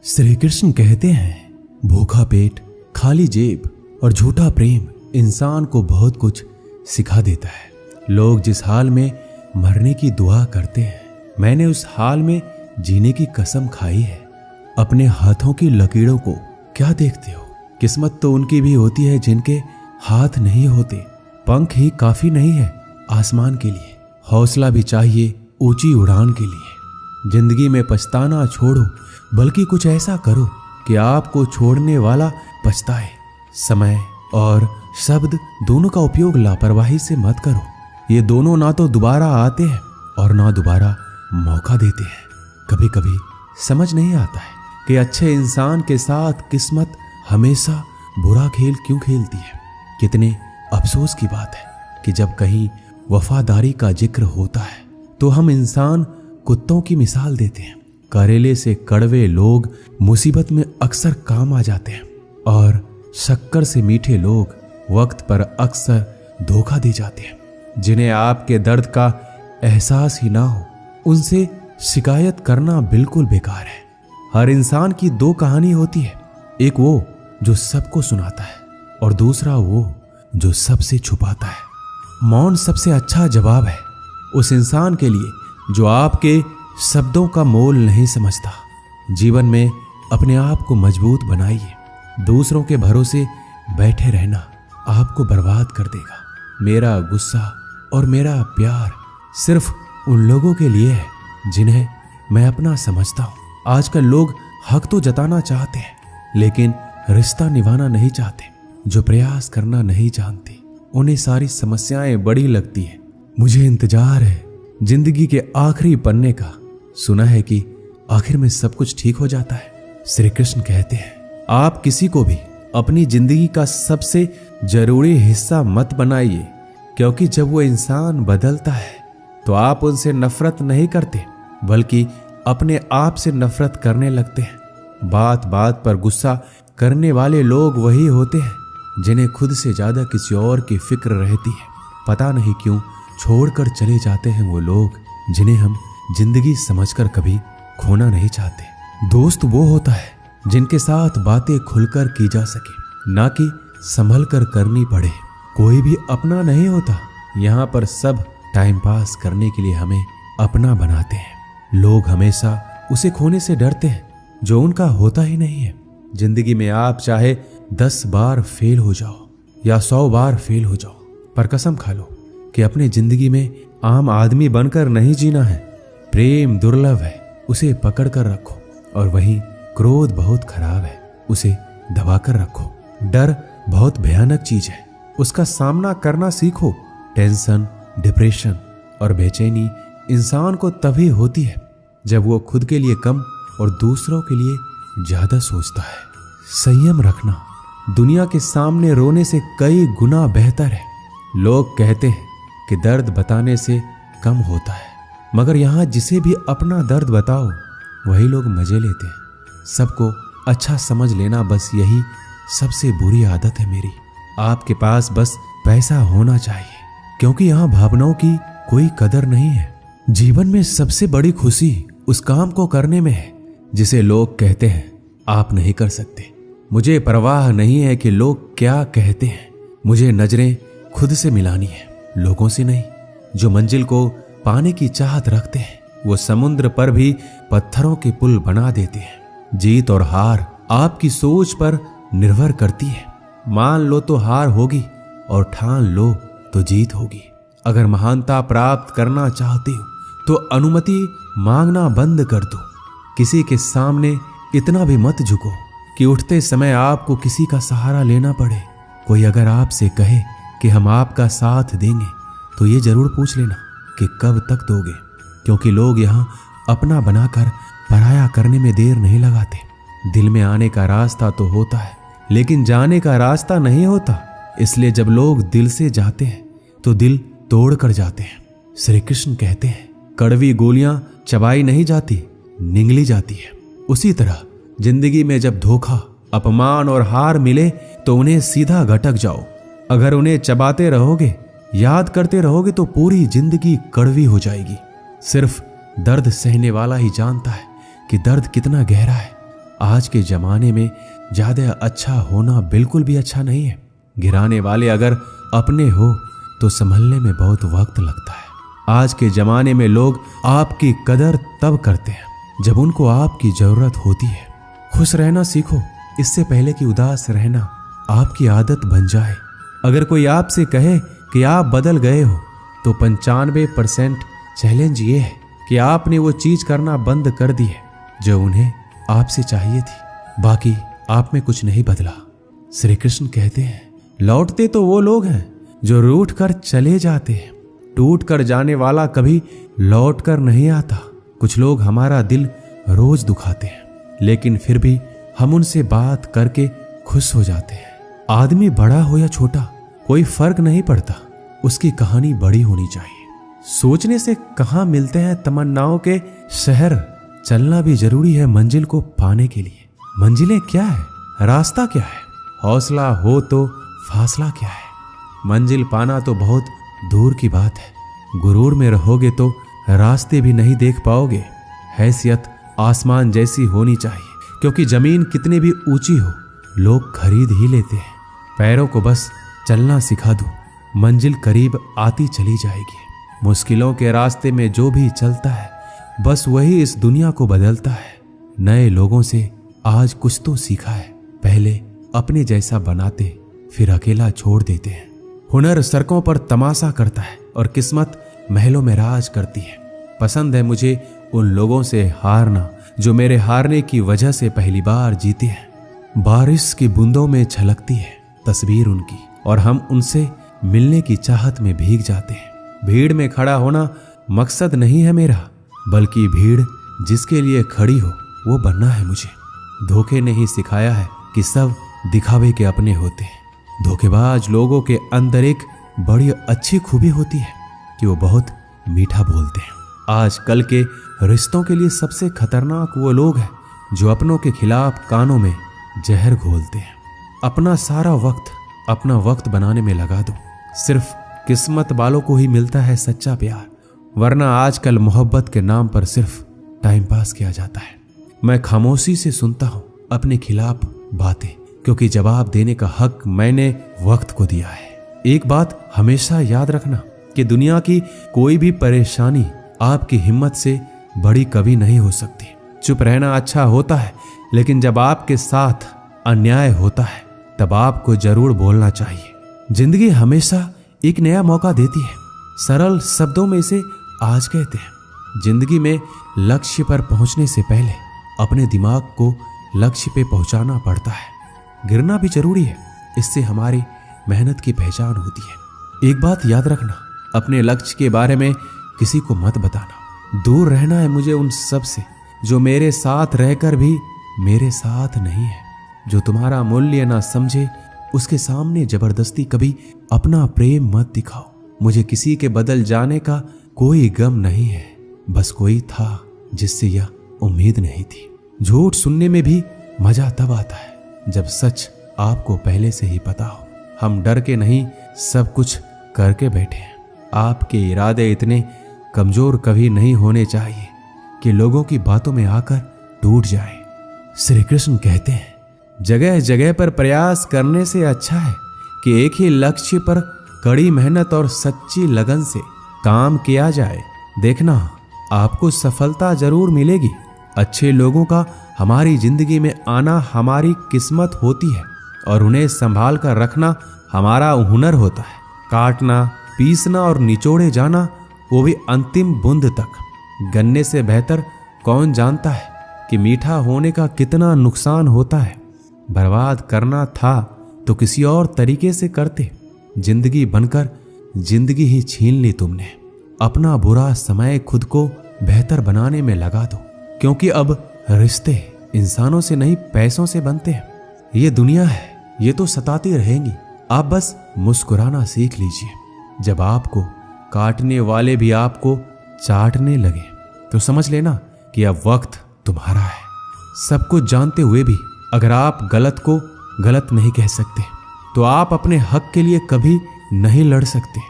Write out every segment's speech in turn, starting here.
श्री कृष्ण कहते हैं, भूखा पेट, खाली जेब और झूठा प्रेम इंसान को बहुत कुछ सिखा देता है। लोग जिस हाल में मरने की दुआ करते हैं, मैंने उस हाल में जीने की कसम खाई है। अपने हाथों की लकीरों को क्या देखते हो? किस्मत तो उनकी भी होती है जिनके हाथ नहीं होते। पंख ही काफी नहीं है आसमान के लिए, हौसला भी चाहिए ऊंची उड़ान के लिए। जिंदगी में पछताना छोड़ो, बल्कि कुछ ऐसा करो कि आपको छोड़ने वाला पछताए। समय और शब्द दोनों का उपयोग लापरवाही से मत करो। ये दोनों ना तो दोबारा आते हैं और ना दोबारा मौका देते हैं। कभी कभी समझ नहीं आता है कि अच्छे इंसान के साथ किस्मत हमेशा बुरा खेल क्यों खेलती है। कितने अफसोस की बात है कि जब कहीं वफादारी का जिक्र होता है तो हम इंसान कुत्तों की मिसाल देते हैं। करेले से कड़वे लोग मुसीबत में अक्सर काम आ जाते हैं और शक्कर से मीठे लोग वक्त पर अक्सर धोखा दे जाते हैं। जिन्हें आपके दर्द का एहसास ही ना हो, उनसे शिकायत करना बिल्कुल बेकार है। हर इंसान की दो कहानी होती है, एक वो जो सबको सुनाता है और दूसरा वो जो सबसे छुपाता है। मौन सबसे अच्छा जवाब है उस इंसान के लिए जो आपके शब्दों का मोल नहीं समझता। जीवन में अपने आप को मजबूत बनाइए। दूसरों के भरोसे बैठे रहना आपको बर्बाद कर देगा। मेरा गुस्सा और मेरा प्यार सिर्फ उन लोगों के लिए है जिन्हें मैं अपना समझता हूं। आजकल लोग हक तो जताना चाहते हैं, लेकिन रिश्ता निभाना नहीं चाहते। जो प्रयास करना नहीं जानते, उन्हें सारी समस्याएं बड़ी लगती हैं। मुझे इंतजार है जिंदगी के आखिरी पन्ने का। सुना है कि आखिर में सब कुछ ठीक हो जाता है। श्री कृष्ण कहते हैं, आप किसी को भी अपनी जिंदगी का सबसे जरूरी हिस्सा मत बनाइए, क्योंकि जब वो इंसान बदलता है तो आप उनसे नफरत नहीं करते, बल्कि अपने आप से नफरत करने लगते हैं। बात बात पर गुस्सा करने वाले लोग वही होते हैं जिन्हें खुद से ज्यादा किसी और की फिक्र रहती है। पता नहीं क्यों छोड़कर चले जाते हैं वो लोग जिन्हें हम जिंदगी समझकर कभी खोना नहीं चाहते। दोस्त वो होता है जिनके साथ बातें खुलकर की जा सके, ना कि संभल कर करनी पड़े। कोई भी अपना नहीं होता। यहाँ पर सब टाइम पास करने के लिए हमें अपना बनाते हैं। लोग हमेशा उसे खोने से डरते हैं जो उनका होता ही नहीं है। जिंदगी में आप चाहे 10 बार फेल हो जाओ या 100 बार फेल हो जाओ, पर कसम खा लो कि अपनी जिंदगी में आम आदमी बनकर नहीं जीना है। प्रेम दुर्लभ है, उसे पकड़ कर रखो। और वहीं क्रोध बहुत खराब है, उसे दबा कर रखो। डर बहुत भयानक चीज है, उसका सामना करना सीखो। टेंशन, डिप्रेशन और बेचैनी इंसान को तभी होती है जब वो खुद के लिए कम और दूसरों के लिए ज्यादा सोचता है। संयम रखना दुनिया के सामने रोने से कई गुना बेहतर है। लोग कहते हैं कि दर्द बताने से कम होता है, मगर यहाँ जिसे भी अपना दर्द बताओ वही लोग मजे लेते हैं। सबको अच्छा समझ लेना, बस यही सबसे बुरी आदत है मेरी। आपके पास बस पैसा होना चाहिए, क्योंकि यहाँ भावनाओं की कोई कदर नहीं है। जीवन में सबसे बड़ी खुशी उस काम को करने में है जिसे लोग कहते हैं आप नहीं कर सकते। मुझे परवाह नहीं है कि लोग क्या कहते हैं। मुझे नजरें खुद से मिलानी है, लोगों से नहीं। जो मंजिल को पाने की चाहत रखते हैं वो समुद्र पर भी पत्थरों के पुल बना देते हैं। जीत और हार आपकी सोच पर निर्भर करती है। मान लो तो हार होगी और ठान लो तो जीत होगी। अगर महानता प्राप्त करना चाहते हो तो अनुमति मांगना बंद कर दो। किसी के सामने इतना भी मत झुको कि उठते समय आपको किसी का सहारा लेना पड़े। कोई अगर आपसे कहे कि हम आपका साथ देंगे तो ये जरूर पूछ लेना कि कब तक दोगे, क्योंकि लोग यहाँ अपना बनाकर पराया करने में देर नहीं लगाते। दिल में आने का रास्ता तो होता है, लेकिन जाने का रास्ता नहीं होता। इसलिए जब लोग दिल से जाते हैं तो दिल तोड़ कर जाते हैं। श्री कृष्ण कहते हैं, कड़वी गोलियां चबाई नहीं जाती, निगली जाती है। उसी तरह जिंदगी में जब धोखा, अपमान और हार मिले तो उन्हें सीधा घटक जाओ। अगर उन्हें चबाते रहोगे, याद करते रहोगे तो पूरी जिंदगी कड़वी हो जाएगी। सिर्फ दर्द सहने वाला ही जानता है कि दर्द कितना गहरा है। आज के जमाने में ज्यादा अच्छा होना बिल्कुल भी अच्छा नहीं है। गिराने वाले अगर अपने हो तो संभलने में बहुत वक्त लगता है। आज के जमाने में लोग आपकी कदर तब करते हैं जब उनको आपकी जरूरत होती है। खुश रहना सीखो, इससे पहले कि उदास रहना आपकी आदत बन जाए। अगर कोई आपसे कहे कि आप बदल गए हो तो 95% चैलेंज ये है कि आपने वो चीज करना बंद कर दी है जो उन्हें आपसे चाहिए थी। बाकी आप में कुछ नहीं बदला। श्री कृष्ण कहते हैं, लौटते तो वो लोग हैं जो रूठ कर चले जाते हैं, टूट कर जाने वाला कभी लौट कर नहीं आता। कुछ लोग हमारा दिल रोज दुखाते हैं, लेकिन फिर भी हम उनसे बात करके खुश हो जाते हैं। आदमी बड़ा हो या छोटा कोई फर्क नहीं पड़ता, उसकी कहानी बड़ी होनी चाहिए। सोचने से कहाँ मिलते हैं तमन्नाओं के शहर, चलना भी जरूरी है मंजिल को पाने के लिए। मंजिलें क्या है, रास्ता क्या है, हौसला हो तो फासला क्या है। मंजिल पाना तो बहुत दूर की बात है। गुरूर में रहोगे तो रास्ते भी नहीं देख पाओगे। हैसियत आसमान जैसी होनी चाहिए, क्योंकि जमीन कितनी भी ऊंची हो लोग खरीद ही लेते हैं। पैरों को बस चलना सिखा दो, मंजिल करीब आती चली जाएगी। मुश्किलों के रास्ते में जो भी चलता है बस वही इस दुनिया को बदलता है। नए लोगों से आज कुछ तो सीखा है, पहले अपने जैसा बनाते फिर अकेला छोड़ देते हैं। हुनर सड़कों पर तमाशा करता है और किस्मत महलों में राज करती है। पसंद है मुझे उन लोगों से हारना जो मेरे हारने की वजह से पहली बार जीते हैं। बारिश की बूंदों में झलकती है तस्वीर उनकी और हम उनसे मिलने की चाहत में भीग जाते हैं। भीड़ में खड़ा होना मकसद नहीं है मेरा, बल्कि भीड़ जिसके लिए खड़ी हो वो बनना है मुझे। धोखे ने ही सिखाया है कि सब दिखावे के अपने होते हैं। धोखेबाज लोगों के अंदर एक बड़ी अच्छी खूबी होती है कि वो बहुत मीठा बोलते हैं। आजकल के रिश्तों के लिए सबसे खतरनाक वो लोग हैं जो अपनों के खिलाफ कानों में जहर घोलते हैं। अपना सारा वक्त अपना वक्त बनाने में लगा दो। सिर्फ किस्मत वालों को ही मिलता है सच्चा प्यार, वरना आजकल मोहब्बत के नाम पर सिर्फ टाइम पास किया जाता है। मैं खामोशी से सुनता हूं अपने खिलाफ बातें, क्योंकि जवाब देने का हक मैंने वक्त को दिया है। एक बात हमेशा याद रखना कि दुनिया की कोई भी परेशानी आपकी हिम्मत से बड़ी कभी नहीं हो सकती। चुप रहना अच्छा होता है, लेकिन जब आपके साथ अन्याय होता है तब आपको जरूर बोलना चाहिए। जिंदगी हमेशा एक नया मौका देती है। सरल शब्दों में इसे आज कहते हैं। जिंदगी में लक्ष्य पर पहुंचने से पहले अपने दिमाग को लक्ष्य पे पहुंचाना पड़ता है। गिरना भी जरूरी है, इससे हमारी मेहनत की पहचान होती है। एक बात याद रखना, अपने लक्ष्य के बारे में किसी को मत बताना। दूर रहना है मुझे उन सब से जो मेरे साथ रहकर भी मेरे साथ नहीं है। जो तुम्हारा मूल्य ना समझे उसके सामने जबरदस्ती कभी अपना प्रेम मत दिखाओ। मुझे किसी के बदल जाने का कोई गम नहीं है, बस कोई था जिससे यह उम्मीद नहीं थी। झूठ सुनने में भी मजा तब आता है जब सच आपको पहले से ही पता हो। हम डर के नहीं सब कुछ करके बैठे हैं। आपके इरादे इतने कमजोर कभी नहीं होने चाहिए कि लोगों की बातों में आकर टूट जाए। श्री कृष्ण कहते हैं, जगह जगह पर प्रयास करने से अच्छा है कि एक ही लक्ष्य पर कड़ी मेहनत और सच्ची लगन से काम किया जाए। देखना आपको सफलता जरूर मिलेगी। अच्छे लोगों का हमारी जिंदगी में आना हमारी किस्मत होती है और उन्हें संभाल कर रखना हमारा हुनर होता है। काटना, पीसना और निचोड़े जाना, वो भी अंतिम बूंद तक। गन्ने से बेहतर कौन जानता है कि मीठा होने का कितना नुकसान होता है। बर्बाद करना था तो किसी और तरीके से करते। जिंदगी बनकर जिंदगी ही छीन ली तुमने। अपना बुरा समय खुद को बेहतर बनाने में लगा दो, क्योंकि अब रिश्ते इंसानों से नहीं पैसों से बनते हैं। ये दुनिया है, ये तो सताती रहेंगी। आप बस मुस्कुराना सीख लीजिए। जब आपको काटने वाले भी आपको चाटने लगे तो समझ लेना कि अब वक्त तुम्हारा है। सब कुछ जानते हुए भी अगर आप गलत को गलत नहीं कह सकते तो आप अपने हक के लिए कभी नहीं लड़ सकते।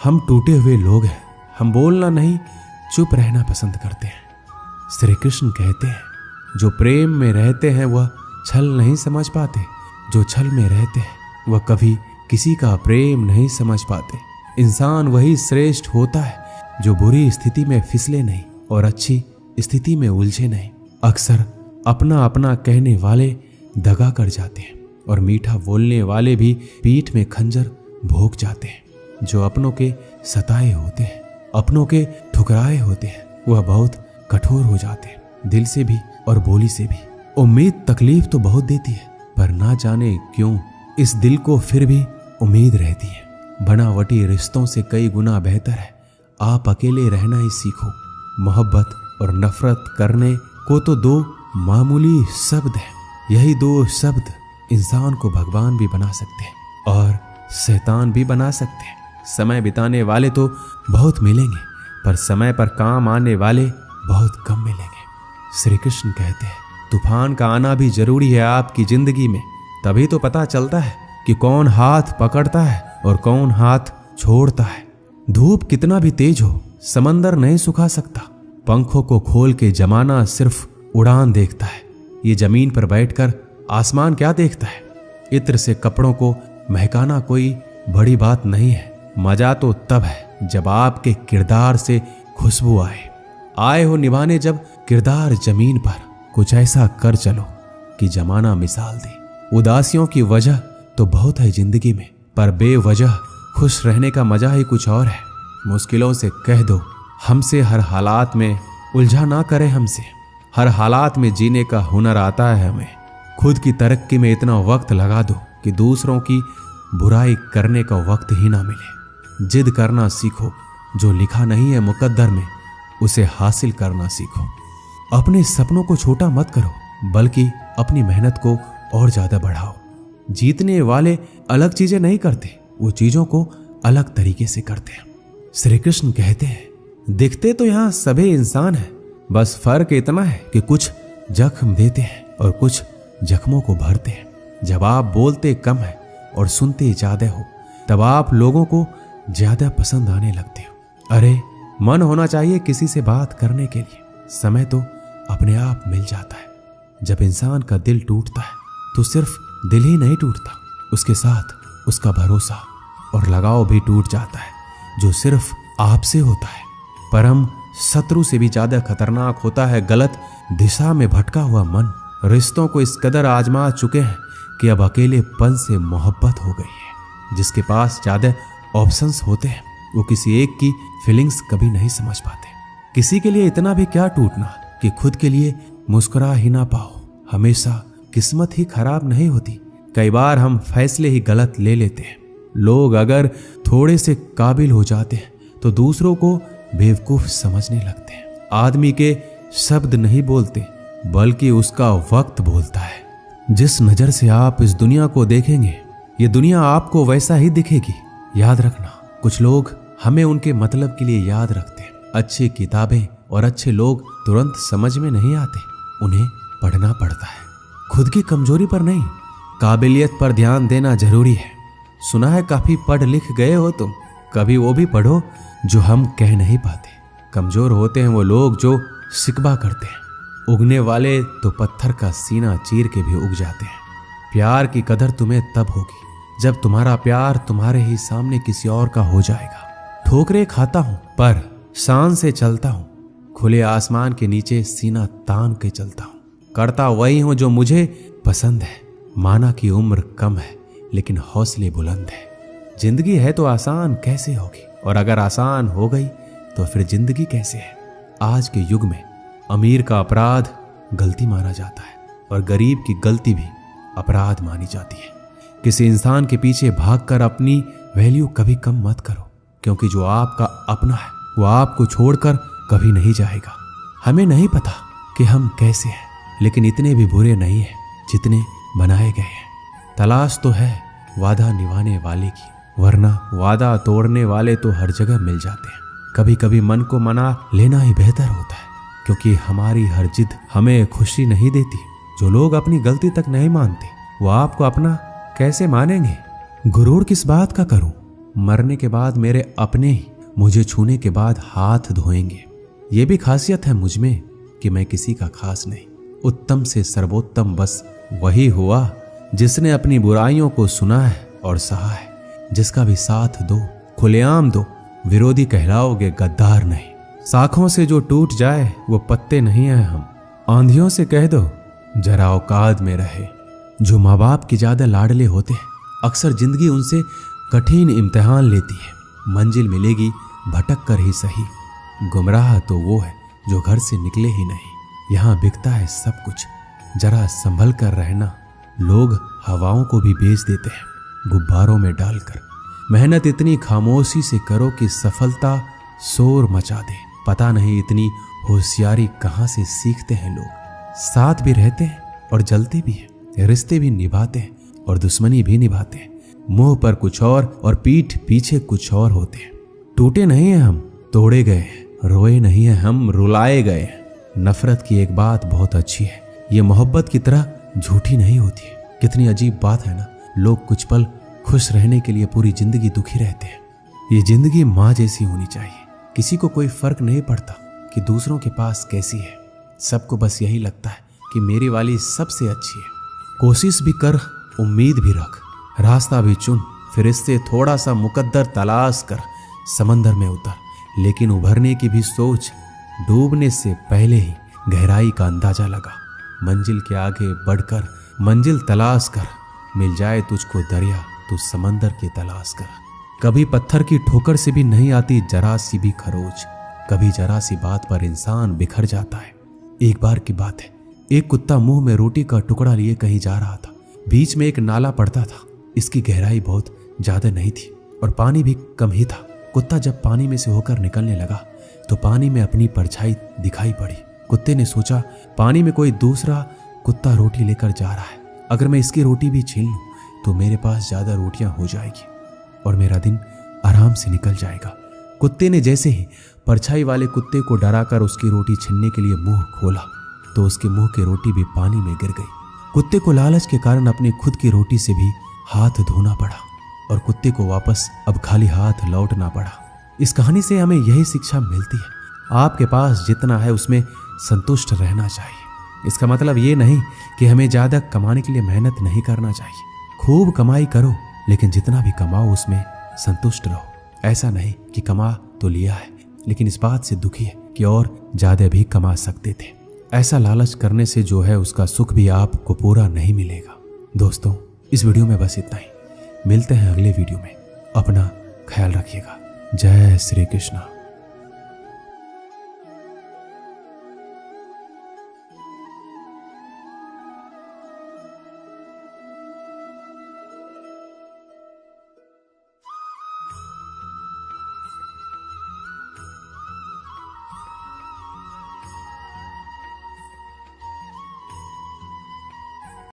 हम टूटे हुए लोग हैं, हम बोलना नहीं चुप रहना पसंद करते हैं। श्री कृष्ण कहते हैं, जो प्रेम में रहते हैं वह छल नहीं समझ पाते, जो छल में रहते हैं वह कभी किसी का प्रेम नहीं समझ पाते। इंसान वही श्रेष्ठ होता है जो बुरी स्थिति में फिसले नहीं और अच्छी स्थिति में उलझे नहीं। अक्सर अपना अपना कहने वाले दगा कर जाते हैं और मीठा बोलने वाले भी पीठ में खंजर भोंक जाते हैं। जो अपनों के सताए होते हैं, अपनों के ठुकराए होते हैं, वह बहुत कठोर हो जाते हैं, दिल से भी और बोली से भी। उम्मीद तकलीफ तो बहुत देती है, पर ना जाने क्यों इस दिल को फिर भी उम्मीद रहती है। बनावटी रिश्तों से कई गुना बेहतर है आप अकेले रहना ही सीखो। मोहब्बत और नफरत करने को तो दो मामूली शब्द हैं। यही दो शब्द इंसान को भगवान भी बना सकते हैं और शैतान भी बना सकते हैं। समय बिताने वाले तो बहुत मिलेंगे, पर समय पर काम आने वाले बहुत कम मिलेंगे। श्री कृष्ण कहते हैं तूफान का आना भी जरूरी है आपकी जिंदगी में, तभी तो पता चलता है कि कौन हाथ पकड़ता है और कौन हाथ छोड़ता है। धूप कितना भी तेज हो समंदर नहीं सुखा सकता। पंखों को खोल के जमाना सिर्फ उड़ान देखता है। ये जमीन पर बैठकर आसमान क्या देखता है। इत्र से कपड़ों को महकाना कोई बड़ी बात नहीं है। मजा तो तब है जब आपके किरदार से खुशबू आए हो निभाने जब किरदार जमीन पर। कुछ ऐसा कर चलो कि जमाना मिसाल दे। उदासियों की वजह तो बहुत है जिंदगी में, पर बेवजह खुश रहने का मजा ही कुछ और है। मुश्किलों से कह दो हमसे हर हालात में उलझा ना करे हमसे। हर हालात में जीने का हुनर आता है हमें। खुद की तरक्की में इतना वक्त लगा दो कि दूसरों की बुराई करने का वक्त ही ना मिले। जिद करना सीखो, जो लिखा नहीं है मुकद्दर में उसे हासिल करना सीखो। अपने सपनों को छोटा मत करो, बल्कि अपनी मेहनत को और ज्यादा बढ़ाओ। जीतने वाले अलग चीजें नहीं करते, वो चीजों को अलग तरीके से करते हैं। श्री कृष्ण कहते हैं दिखते तो यहाँ सभी इंसान हैं, बस फर्क इतना है कि कुछ जख्म देते हैं और कुछ जख्मों को भरते हैं। जब आप बोलते कम है और सुनते ज्यादा हो, तब आप लोगों को ज्यादा पसंद आने लगते हो। अरे मन होना चाहिए किसी से बात करने के लिए, समय तो अपने आप मिल जाता है। जब इंसान का दिल टूटता है तो सिर्फ दिल ही नहीं टूटता, उसके साथ उसका भरोसा और लगाव भी टूट जाता है, जो सिर्फ आपसे होता है। परम शत्रु से भी ज्यादा खतरनाक होता है गलत दिशा में भटका हुआ मन। रिश्तों को इस कदर आजमा चुके हैं कि अब अकेलेपन से मोहब्बत हो गई है। जिसके पास ज्यादा ऑप्शंस होते हैं वो किसी एक की फीलिंग्स कभी नहीं समझ पाते। किसी के लिए इतना भी क्या टूटना कि खुद के लिए मुस्कुरा ही ना पाओ। हमेशा किस्मत ही खराब नहीं होती, कई बार हम फैसले ही गलत ले लेते हैं। लोग अगर थोड़े से काबिल हो जाते हैं तो दूसरों को बेवकूफ समझने लगते हैं। आदमी के शब्द नहीं बोलते, बल्कि उसका वक्त बोलता है। जिस नजर से आप इस दुनिया को देखेंगे, ये दुनिया आपको वैसा ही दिखेगी। याद रखना, कुछ लोग हमें उनके मतलब के लिए याद रखते हैं। अच्छी किताबें और अच्छे लोग तुरंत समझ में नहीं आते, उन्हें पढ़ना पड़ता है। खुद की कमजोरी पर नहीं, काबिलियत पर ध्यान देना जरूरी है। सुना है काफी पढ़ लिख गए हो तुम, कभी वो भी पढ़ो जो हम कह नहीं पाते। कमजोर होते हैं वो लोग जो शिकवा करते हैं, उगने वाले तो पत्थर का सीना चीर के भी उग जाते हैं। प्यार की कदर तुम्हें तब होगी जब तुम्हारा प्यार तुम्हारे ही सामने किसी और का हो जाएगा। ठोकरे खाता हूं पर शान से चलता हूं, खुले आसमान के नीचे सीना तान के चलता हूं। करता वही हूं जो मुझे पसंद है। माना की उम्र कम है लेकिन हौसले बुलंद है। जिंदगी है तो आसान कैसे होगी, और अगर आसान हो गई तो फिर जिंदगी कैसे है। आज के युग में अमीर का अपराध गलती माना जाता है और गरीब की गलती भी अपराध मानी जाती है। किसी इंसान के पीछे भागकर अपनी वैल्यू कभी कम मत करो, क्योंकि जो आपका अपना है वो आपको छोड़कर कभी नहीं जाएगा। हमें नहीं पता कि हम कैसे हैं, लेकिन इतने भी बुरे नहीं हैं जितने बनाए गए हैं। तलाश तो है वादा निभाने वाले की, वरना वादा तोड़ने वाले तो हर जगह मिल जाते हैं। कभी कभी मन को मना लेना ही बेहतर होता है, क्योंकि हमारी हर जिद हमें खुशी नहीं देती। जो लोग अपनी गलती तक नहीं मानते वो आपको अपना कैसे मानेंगे। गुरूर किस बात का करूं, मरने के बाद मेरे अपने ही मुझे छूने के बाद हाथ धोएंगे। ये भी खासियत है मुझ में कि मैं किसी का खास नहीं, उत्तम से सर्वोत्तम बस वही हुआ जिसने अपनी बुराइयों को सुना है और सहा है। जिसका भी साथ दो, खुलेआम दो, विरोधी कहलाओगे, गद्दार नहीं। शाखों से जो टूट जाए वो पत्ते नहीं हैं हम। आंधियों से कह दो जरा औकात में रहे। जो माँ बाप के ज्यादा लाडले होते हैं, अक्सर जिंदगी उनसे कठिन इम्तिहान लेती है। मंजिल मिलेगी भटक कर ही सही, गुमराह तो वो है जो घर से निकले ही नहीं। यहाँ बिकता है सब कुछ, जरा संभल कर रहना। लोग हवाओं को भी बेच देते हैं गुब्बारों में डालकर। मेहनत इतनी खामोशी से करो कि सफलता शोर मचा दे। पता नहीं इतनी होशियारी कहाँ से सीखते हैं लोग। साथ भी रहते हैं और जलते भी हैं, रिश्ते भी निभाते हैं और दुश्मनी भी निभाते हैं। मुंह पर कुछ और पीठ पीछे कुछ और होते हैं। टूटे नहीं हैं हम, तोड़े गए हैं। रोए नहीं हैं हम, रुलाए गए हैं। नफरत की एक बात बहुत अच्छी है, ये मोहब्बत की तरह झूठी नहीं होती है। कितनी अजीब बात है ना, लोग कुछ पल खुश रहने के लिए पूरी जिंदगी दुखी रहते हैं। ये जिंदगी माँ जैसी होनी चाहिए। किसी को कोई फर्क नहीं पड़ता कि दूसरों के पास कैसी है। सबको बस यही लगता है कि मेरी वाली सबसे अच्छी है। कोशिश भी कर, उम्मीद भी रख, रास्ता भी चुन, फिर इससे थोड़ा सा मुकद्दर तलाश कर समंदर में उतर। लेकिन उभरने की भी सोच, डूबने से पहले ही गहराई का अंदाजा लगा। मंजिल के आगे बढ़कर मंजिल तलाश कर, मिल जाए तुझको दरिया तो समंदर की तलाश कर। कभी पत्थर की ठोकर से भी नहीं आती जरा सी भी खरोच। कभी जरा सी बात पर इंसान बिखर जाता है। एक बार की बात है, एक कुत्ता मुंह में रोटी का टुकड़ा लिए कहीं जा रहा था। बीच में एक नाला पड़ता था। इसकी गहराई बहुत ज्यादा नहीं थी और पानी भी कम ही था। कुत्ता जब पानी में से होकर निकलने लगा तो पानी में अपनी परछाई दिखाई पड़ी। कुत्ते ने सोचा, पानी में कोई दूसरा कुत्ता रोटी लेकर जा रहा है, अगर मैं इसकी रोटी भी छीन लूं तो मेरे पास ज्यादा रोटियां हो जाएगी और मेरा दिन आराम से निकल जाएगा। कुत्ते ने जैसे ही परछाई वाले कुत्ते को डराकर उसकी रोटी छीनने के लिए मुंह खोला तो उसके मुंह की रोटी भी पानी में गिर गई। कुत्ते को लालच के कारण अपनी खुद की रोटी से भी हाथ धोना पड़ा और कुत्ते को वापस अब खाली हाथ लौटना पड़ा। इस कहानी से हमें यही शिक्षा मिलती है, आपके पास जितना है उसमें संतुष्ट रहना चाहिए। इसका मतलब ये नहीं कि हमें ज्यादा कमाने के लिए मेहनत नहीं करना चाहिए। खूब कमाई करो, लेकिन जितना भी कमाओ उसमें संतुष्ट रहो। ऐसा नहीं कि कमा तो लिया है लेकिन इस बात से दुखी है कि और ज्यादा भी कमा सकते थे। ऐसा लालच करने से जो है उसका सुख भी आपको पूरा नहीं मिलेगा। दोस्तों, इस वीडियो में बस इतना ही। मिलते हैं अगले वीडियो में। अपना ख्याल रखिएगा। जय श्री कृष्ण।